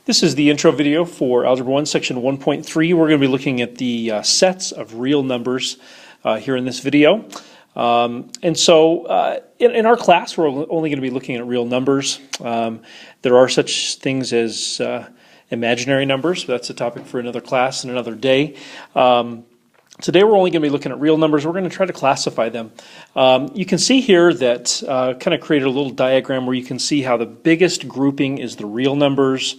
This is the intro video for Algebra 1, Section 1.3. We're going to be looking at the sets of real numbers here in this video. In our class, we're only going to be looking at real numbers. There are such things as imaginary numbers, but that's a topic for another class and another day. Today we're only going to be looking at real numbers. We're going to try to classify them. You can see here that kind of created a little diagram where you can see how the biggest grouping is the real numbers.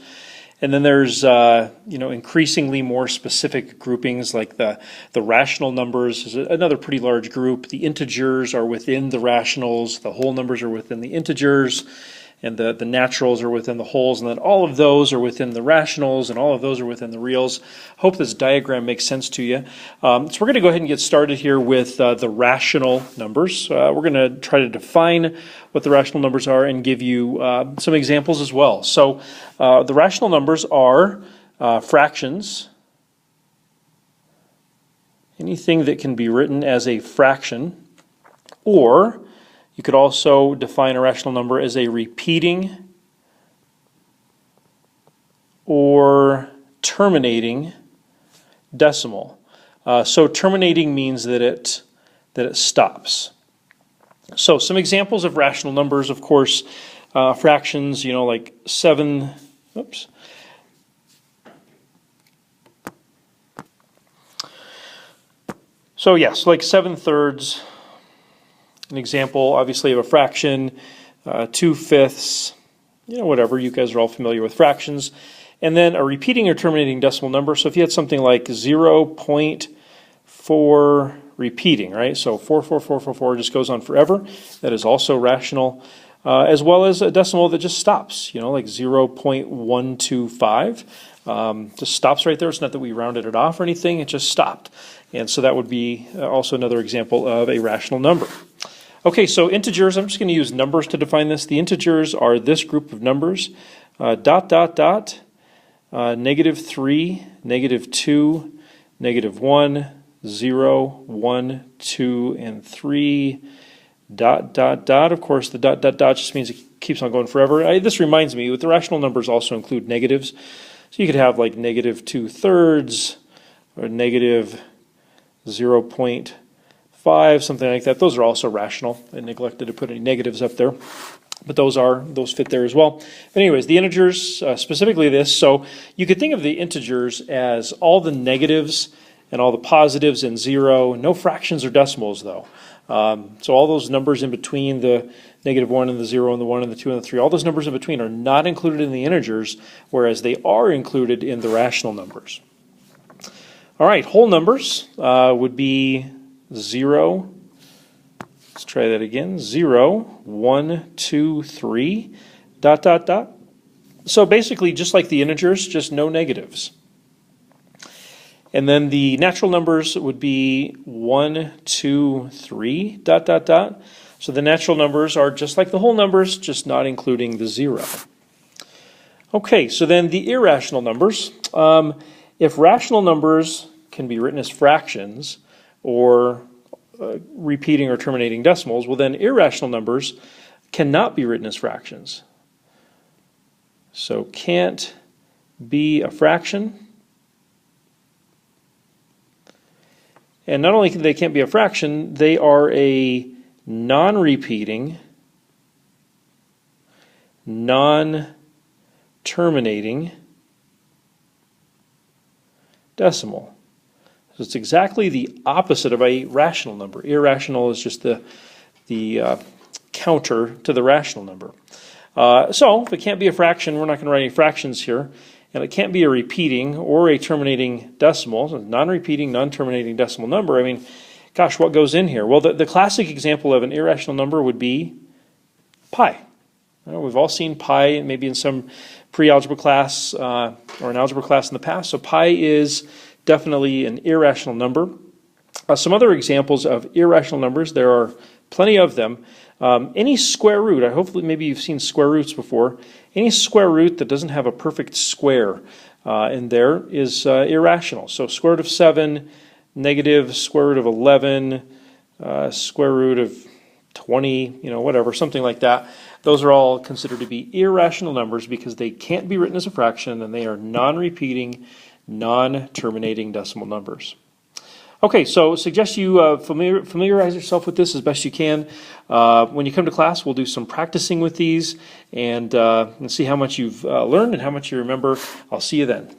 And then there's increasingly more specific groupings like the rational numbers is another pretty large group. The integers are within the rationals, the whole numbers are within the integers, and the naturals are within the wholes, and then all of those are within the rationals, and all of those are within the reals. Hope this diagram makes sense to you. So we're going to go ahead and get started here with the rational numbers. We're going to try to define what the rational numbers are and give you some examples as well. So the rational numbers are fractions. Anything that can be written as a fraction, or you could also define a rational number as a repeating or terminating decimal. So terminating means that it stops. So some examples of rational numbers, of course, fractions, like 7, oops. So yes, like 7/3. An example, obviously, of a fraction, 2/5, whatever. You guys are all familiar with fractions. And then a repeating or terminating decimal number. So if you had something like 0.4 repeating, right? So 4 just goes on forever. That is also rational. As well as a decimal that just stops, like 0.125. Just stops right there. It's not that we rounded it off or anything. It just stopped. And so that would be also another example of a rational number. Okay, so integers, I'm just going to use numbers to define this. The integers are this group of numbers, -3, -2, -1, 0, 1, 2, and 3, ... Of course, the ... just means it keeps on going forever. This reminds me, the rational numbers also include negatives. So you could have like -2/3 or -0.5, something like that. Those are also rational. I neglected to put any negatives up there, but those fit there as well. But anyways, the integers, specifically this, so you could think of the integers as all the negatives and all the positives and 0, no fractions or decimals though. So all those numbers in between the -1 and the 0 and the 1 and the 2 and the 3, all those numbers in between are not included in the integers, whereas they are included in the rational numbers. All right, whole numbers would be 0, let's try that again, 0, 1, 2, 3, ... So basically just like the integers, just no negatives. And then the natural numbers would be 1, 2, 3, ... So the natural numbers are just like the whole numbers, just not including the 0. Okay, so then the irrational numbers. If rational numbers can be written as fractions or repeating or terminating decimals, well then irrational numbers cannot be written as fractions. So can't be a fraction. And not only they can't be a fraction, they are a non-repeating, non-terminating decimal. So it's exactly the opposite of a rational number. Irrational is just the counter to the rational number. So if it can't be a fraction, we're not going to write any fractions here. And it can't be a repeating or a terminating decimal, so non-repeating, non-terminating decimal number. I mean, gosh, what goes in here? Well, the classic example of an irrational number would be pi. We've all seen pi maybe in some pre-algebra class or an algebra class in the past. So pi is definitely an irrational number. Some other examples of irrational numbers, there are plenty of them. Any square root, hopefully maybe you've seen square roots before, any square root that doesn't have a perfect square in there is irrational. So square root of 7, negative square root of 11, square root of 20, whatever, something like that. those are all considered to be irrational numbers because they can't be written as a fraction and they are non-repeating, non-terminating decimal numbers. Okay, so suggest you familiarize yourself with this as best you can. When you come to class, we'll do some practicing with these and see how much you've learned and how much you remember. I'll see you then.